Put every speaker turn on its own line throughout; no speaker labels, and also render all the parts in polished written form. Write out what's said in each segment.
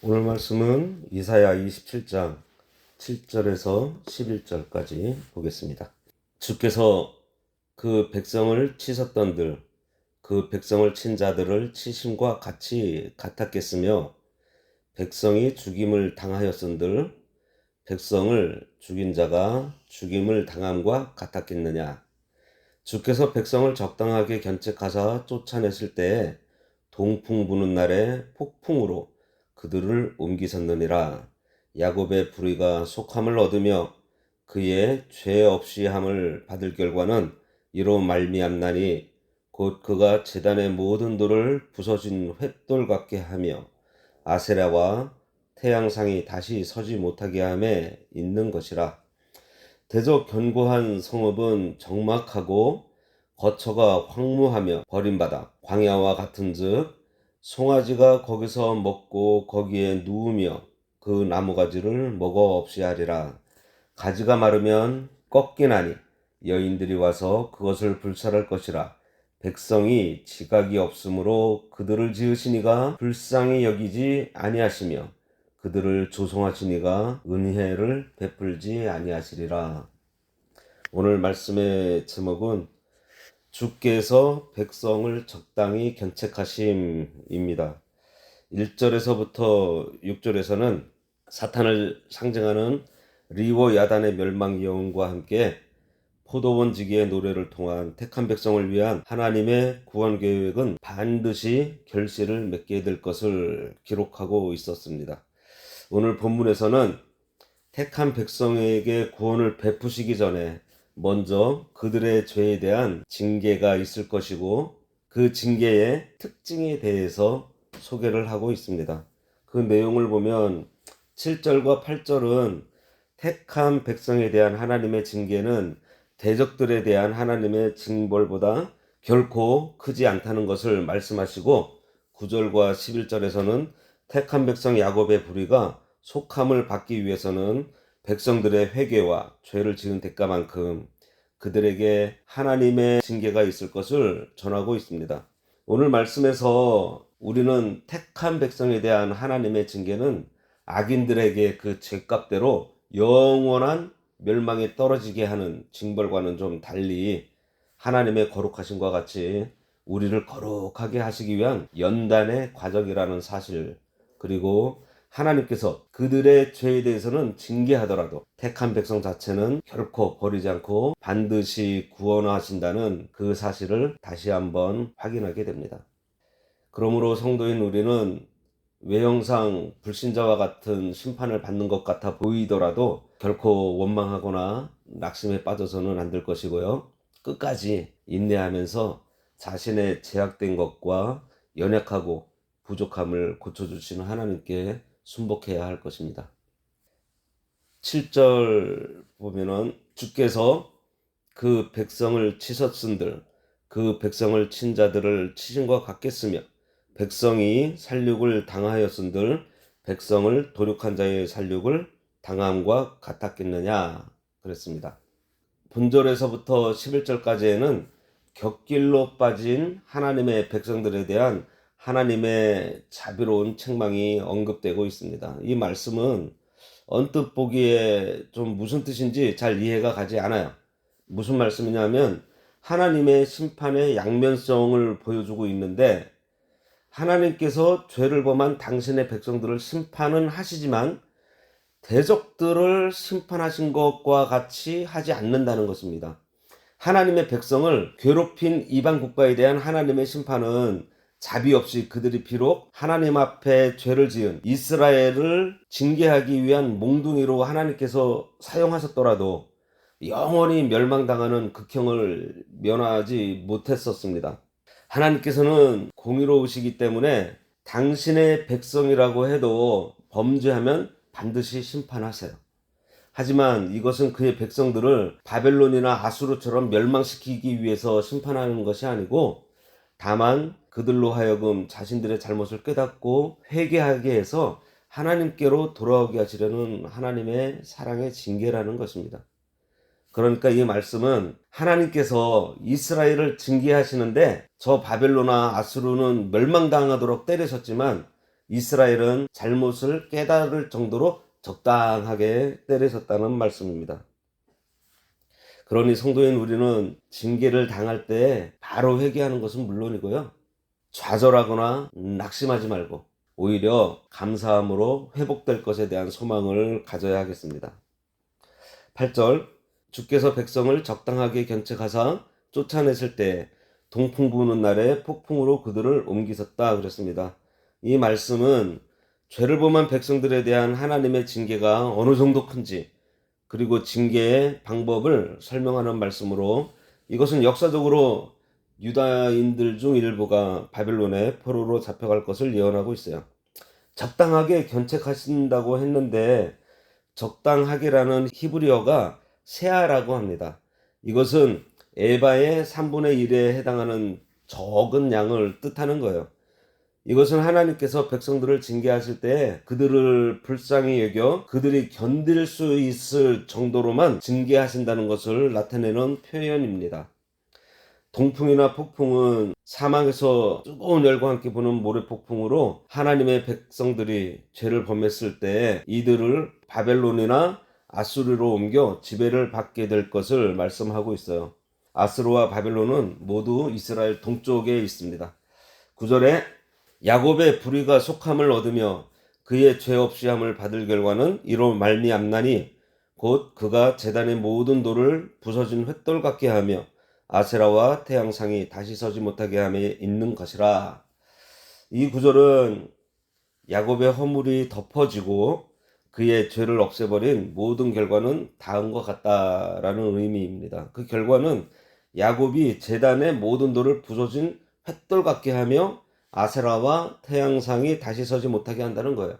오늘 말씀은 이사야 27장 7절에서 11절까지 보겠습니다. 주께서 그 백성을 치셨던들, 그 백성을 친 자들을 치심과 같이 같았겠으며, 백성이 죽임을 당하였은들 백성을 죽인 자가 죽임을 당함과 같았겠느냐. 주께서 백성을 적당하게 견책하사 쫓아내실 때에 동풍 부는 날에 폭풍으로 그들을 옮기셨느니라. 야곱의 불의가 속함을 얻으며 그의 죄 없이 함을 받을 결과는 이로 말미암나니 곧 그가 제단의 모든 돌을 부서진 횃돌 같게 하며 아세라와 태양상이 다시 서지 못하게 함에 있는 것이라. 대저 견고한 성읍은 적막하고 거처가 황무하며 버림받아 광야와 같은즉 송아지가 거기서 먹고 거기에 누우며 그 나무가지를 먹어 없이 하리라. 가지가 마르면 꺾이나니 여인들이 와서 그것을 불살할 것이라. 백성이 지각이 없으므로 그들을 지으시니가 불쌍히 여기지 아니하시며 그들을 조송하시니가 은혜를 베풀지 아니하시리라. 오늘 말씀의 제목은 주께서 백성을 적당히 견책하심입니다. 1절에서부터 6절에서는 사탄을 상징하는 리워 야단의 멸망 예언과 함께 포도원지기의 노래를 통한 택한 백성을 위한 하나님의 구원 계획은 반드시 결실을 맺게 될 것을 기록하고 있었습니다. 오늘 본문에서는 택한 백성에게 구원을 베푸시기 전에 먼저 그들의 죄에 대한 징계가 있을 것이고 그 징계의 특징에 대해서 소개를 하고 있습니다. 그 내용을 보면 7절과 8절은 택한 백성에 대한 하나님의 징계는 대적들에 대한 하나님의 징벌보다 결코 크지 않다는 것을 말씀하시고 9절과 11절에서는 택한 백성 야곱의 불의가 속함을 받기 위해서는 백성들의 회개와 죄를 지은 대가만큼 그들에게 하나님의 징계가 있을 것을 전하고 있습니다. 오늘 말씀에서 우리는 택한 백성에 대한 하나님의 징계는 악인들에게 그 죄값대로 영원한 멸망에 떨어지게 하는 징벌과는 좀 달리 하나님의 거룩하심과 같이 우리를 거룩하게 하시기 위한 연단의 과정이라는 사실, 그리고 하나님께서 그들의 죄에 대해서는 징계하더라도 택한 백성 자체는 결코 버리지 않고 반드시 구원하신다는 그 사실을 다시 한번 확인하게 됩니다. 그러므로 성도인 우리는 외형상 불신자와 같은 심판을 받는 것 같아 보이더라도 결코 원망하거나 낙심에 빠져서는 안 될 것이고요. 끝까지 인내하면서 자신의 제약된 것과 연약하고 부족함을 고쳐주시는 하나님께 순복해야 할 것입니다. 7절 보면은 주께서 그 백성을 치셨은들 그 백성을 친 자들을 치신과 같겠으며 백성이 살육을 당하였은들 백성을 도륙한 자의 살육을 당함과 같았겠느냐 그랬습니다. 본절에서부터 11절까지에는 곁길로 빠진 하나님의 백성들에 대한 하나님의 자비로운 책망이 언급되고 있습니다. 이 말씀은 언뜻 보기에 좀 무슨 뜻인지 잘 이해가 가지 않아요. 무슨 말씀이냐면 하나님의 심판의 양면성을 보여주고 있는데 하나님께서 죄를 범한 당신의 백성들을 심판은 하시지만 대적들을 심판하신 것과 같이 하지 않는다는 것입니다. 하나님의 백성을 괴롭힌 이방 국가에 대한 하나님의 심판은 자비 없이 그들이 비록 하나님 앞에 죄를 지은 이스라엘을 징계하기 위한 몽둥이로 하나님께서 사용하셨더라도 영원히 멸망당하는 극형을 면하지 못했었습니다. 하나님께서는 공의로우시기 때문에 당신의 백성이라고 해도 범죄하면 반드시 심판하세요. 하지만 이것은 그의 백성들을 바벨론이나 아수르처럼 멸망시키기 위해서 심판하는 것이 아니고 다만 그들로 하여금 자신들의 잘못을 깨닫고 회개하게 해서 하나님께로 돌아오게 하시려는 하나님의 사랑의 징계라는 것입니다. 그러니까 이 말씀은 하나님께서 이스라엘을 징계하시는데 저 바벨론과 아수르는 멸망당하도록 때리셨지만 이스라엘은 잘못을 깨달을 정도로 적당하게 때리셨다는 말씀입니다. 그러니 성도인 우리는 징계를 당할 때 바로 회개하는 것은 물론이고요. 좌절하거나 낙심하지 말고 오히려 감사함으로 회복될 것에 대한 소망을 가져야 하겠습니다. 8절, 주께서 백성을 적당하게 견책하사 쫓아냈을 때 동풍 부는 날에 폭풍으로 그들을 옮기셨다 그랬습니다. 이 말씀은 죄를 범한 백성들에 대한 하나님의 징계가 어느 정도 큰지, 그리고 징계의 방법을 설명하는 말씀으로, 이것은 역사적으로 유다인들 중 일부가 바벨론의 포로로 잡혀갈 것을 예언하고 있어요. 적당하게 견책하신다고 했는데 적당하게라는 히브리어가 세아라고 합니다. 이것은 에바의 3분의 1에 해당하는 적은 양을 뜻하는 거예요. 이것은 하나님께서 백성들을 징계하실 때 그들을 불쌍히 여겨 그들이 견딜 수 있을 정도로만 징계하신다는 것을 나타내는 표현입니다. 동풍이나 폭풍은 사막에서 뜨거운 열과 함께 부는 모래폭풍으로 하나님의 백성들이 죄를 범했을 때 이들을 바벨론이나 아수르로 옮겨 지배를 받게 될 것을 말씀하고 있어요. 아수르와 바벨론은 모두 이스라엘 동쪽에 있습니다. 9절에 야곱의 불의가 속함을 얻으며 그의 죄 없이 함을 받을 결과는 이로 말미암나니 곧 그가 제단의 모든 돌을 부서진 횃돌 같게 하며 아세라와 태양상이 다시 서지 못하게 함에 있는 것이라. 이 구절은 야곱의 허물이 덮어지고 그의 죄를 없애버린 모든 결과는 다음과 같다라는 의미입니다. 그 결과는 야곱이 제단의 모든 돌을 부서진 횃돌 같게 하며 아세라와 태양상이 다시 서지 못하게 한다는 거예요.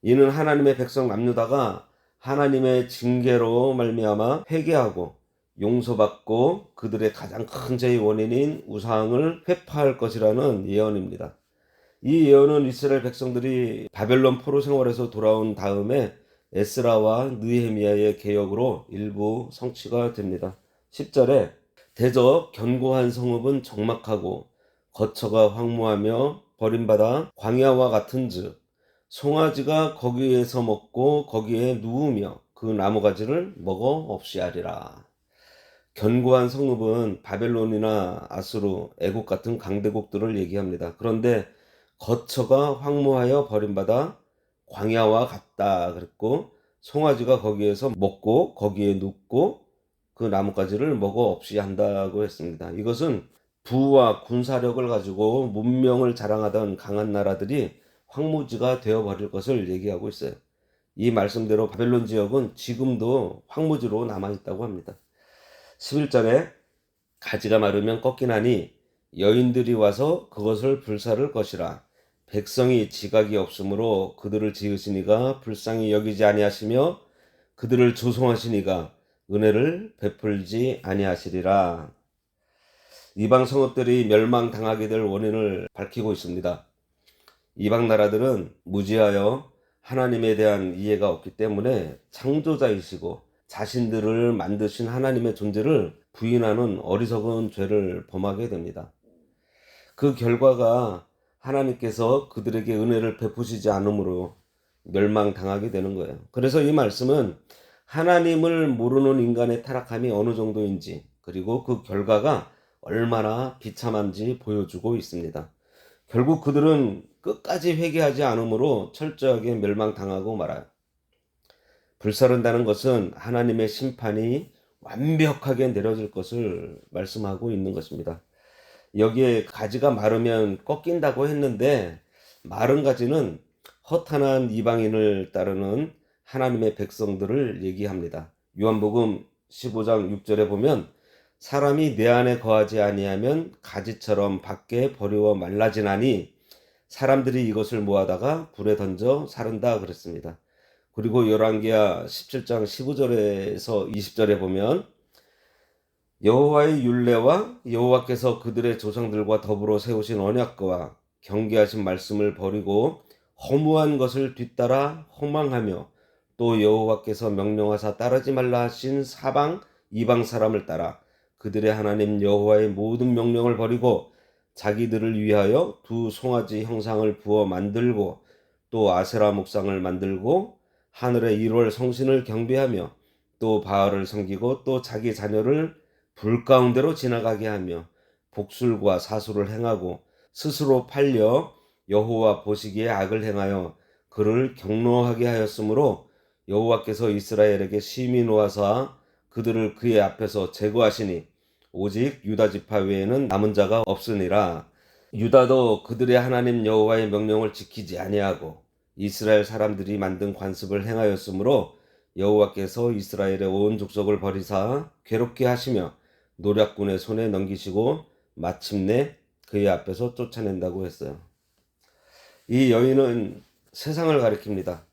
이는 하나님의 백성 남유다가 하나님의 징계로 말미암아 회개하고 용서받고 그들의 가장 큰 죄의 원인인 우상을 회파할 것이라는 예언입니다. 이 예언은 이스라엘 백성들이 바벨론 포로 생활에서 돌아온 다음에 에스라와 느헤미야의 개혁으로 일부 성취가 됩니다. 10절에 대저 견고한 성읍은 적막하고 거처가 황무하며 버림받아 광야와 같은즉 송아지가 거기에서 먹고 거기에 누우며 그 나무가지를 먹어 없이 하리라. 견고한 성읍은 바벨론이나 아수르, 애국 같은 강대국들을 얘기합니다. 그런데 거처가 황무하여 버림받아 광야와 같다 그랬고, 송아지가 거기에서 먹고 거기에 눕고 그 나뭇가지를 먹어 없이 한다고 했습니다. 이것은 부와 군사력을 가지고 문명을 자랑하던 강한 나라들이 황무지가 되어버릴 것을 얘기하고 있어요. 이 말씀대로 바벨론 지역은 지금도 황무지로 남아있다고 합니다. 11절에 가지가 마르면 꺾이나니 여인들이 와서 그것을 불사를 것이라. 백성이 지각이 없으므로 그들을 지으시니가 불쌍히 여기지 아니하시며 그들을 조송하시니가 은혜를 베풀지 아니하시리라. 이방 성읍들이 멸망당하게 될 원인을 밝히고 있습니다. 이방 나라들은 무지하여 하나님에 대한 이해가 없기 때문에 창조자이시고 자신들을 만드신 하나님의 존재를 부인하는 어리석은 죄를 범하게 됩니다. 그 결과가 하나님께서 그들에게 은혜를 베푸시지 않으므로 멸망당하게 되는 거예요. 그래서 이 말씀은 하나님을 모르는 인간의 타락함이 어느 정도인지, 그리고 그 결과가 얼마나 비참한지 보여주고 있습니다. 결국 그들은 끝까지 회개하지 않으므로 철저하게 멸망당하고 말아요. 불사른다는 것은 하나님의 심판이 완벽하게 내려질 것을 말씀하고 있는 것입니다. 여기에 가지가 마르면 꺾인다고 했는데, 마른 가지는 허탄한 이방인을 따르는 하나님의 백성들을 얘기합니다. 요한복음 15장 6절에 보면 사람이 내 안에 거하지 아니하면 가지처럼 밖에 버리워 말라지나니 사람들이 이것을 모아다가 불에 던져 사른다 그랬습니다. 그리고 열왕기하 17장 15절에서 20절에 보면 여호와의 율례와 여호와께서 그들의 조상들과 더불어 세우신 언약과 경계하신 말씀을 버리고 허무한 것을 뒤따라 허망하며 또 여호와께서 명령하사 따르지 말라 하신 사방 이방 사람을 따라 그들의 하나님 여호와의 모든 명령을 버리고 자기들을 위하여 두 송아지 형상을 부어 만들고 또 아세라 목상을 만들고 하늘의 1월 성신을 경배하며 또 바알을 섬기고 또 자기 자녀를 불 가운데로 지나가게 하며 복술과 사수를 행하고 스스로 팔려 여호와 보시기에 악을 행하여 그를 경노하게 하였으므로 여호와께서 이스라엘에게 심히 노하사 그들을 그의 앞에서 제거하시니 오직 유다 지파 외에는 남은 자가 없으니라. 유다도 그들의 하나님 여호와의 명령을 지키지 아니하고 이스라엘 사람들이 만든 관습을 행하였으므로 여호와께서 이스라엘의 온 족속을 버리사 괴롭게 하시며 노략군의 손에 넘기시고 마침내 그의 앞에서 쫓아낸다고 했어요. 이 여인은 세상을 가리킵니다.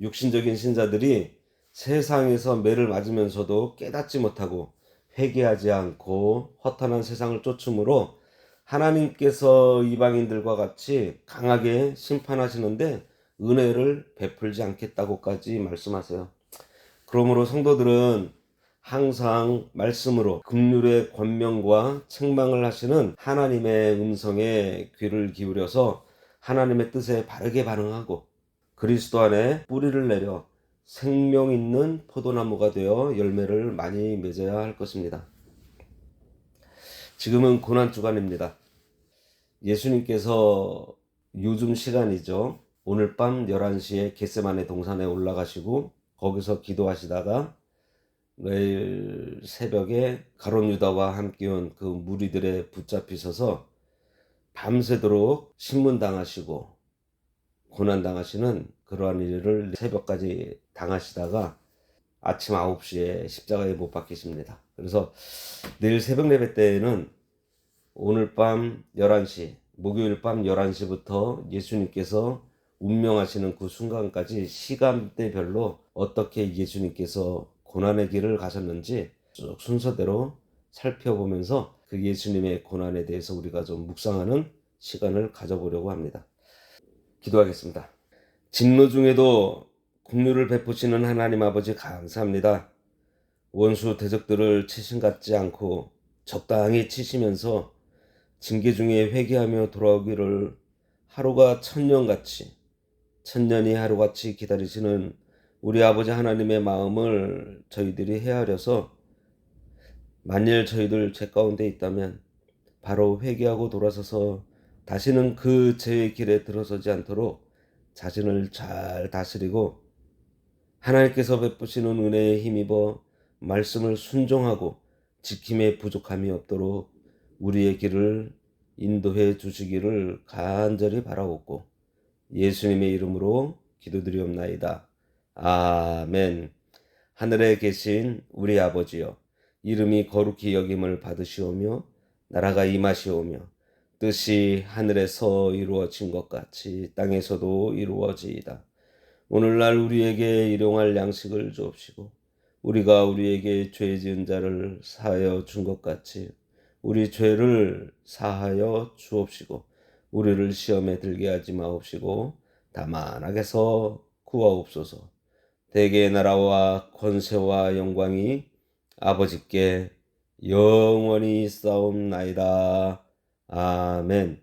육신적인 신자들이 세상에서 매를 맞으면서도 깨닫지 못하고 회개하지 않고 허탄한 세상을 쫓음으로 하나님께서 이방인들과 같이 강하게 심판하시는데 은혜를 베풀지 않겠다고까지 말씀하세요. 그러므로 성도들은 항상 말씀으로 긍휼의 권명과 책망을 하시는 하나님의 음성에 귀를 기울여서 하나님의 뜻에 바르게 반응하고 그리스도 안에 뿌리를 내려 생명 있는 포도나무가 되어 열매를 많이 맺어야 할 것입니다. 지금은 고난주간입니다. 예수님께서 요즘 시간이죠. 오늘 밤 11시에 겟세마네 동산에 올라가시고 거기서 기도하시다가 내일 새벽에 가룟 유다와 함께 온 그 무리들에 붙잡히셔서 밤새도록 신문당하시고 고난당하시는 그러한 일을 새벽까지 당하시다가 아침 9시에 십자가에 못 박히십니다. 그래서 내일 새벽 예배 때에는 오늘 밤 11시, 목요일 밤 11시부터 예수님께서 운명하시는 그 순간까지 시간대별로 어떻게 예수님께서 고난의 길을 가셨는지 쭉 순서대로 살펴보면서 그 예수님의 고난에 대해서 우리가 좀 묵상하는 시간을 가져보려고 합니다. 기도하겠습니다. 진노 중에도 긍휼을 베푸시는 하나님 아버지 감사합니다. 원수 대적들을 치신 같지 않고 적당히 치시면서 징계 중에 회개하며 돌아오기를 하루가 천년같이 천년이 하루같이 기다리시는 우리 아버지 하나님의 마음을 저희들이 헤아려서 만일 저희들 죄 가운데 있다면 바로 회개하고 돌아서서 다시는 그 죄의 길에 들어서지 않도록 자신을 잘 다스리고 하나님께서 베푸시는 은혜에 힘입어 말씀을 순종하고 지킴에 부족함이 없도록 우리의 길을 인도해 주시기를 간절히 바라옵고 예수님의 이름으로 기도드리옵나이다. 아멘. 하늘에 계신 우리 아버지여, 이름이 거룩히 여김을 받으시오며 나라가 임하시오며 뜻이 하늘에서 이루어진 것 같이 땅에서도 이루어지이다. 오늘날 우리에게 일용할 양식을 주옵시고 우리가 우리에게 죄 지은 자를 사하여 준 것 같이 우리 죄를 사하여 주옵시고 우리를 시험에 들게 하지 마옵시고 다만 악에서 구하옵소서. 대개의 나라와 권세와 영광이 아버지께 영원히 있사옵나이다. 아멘.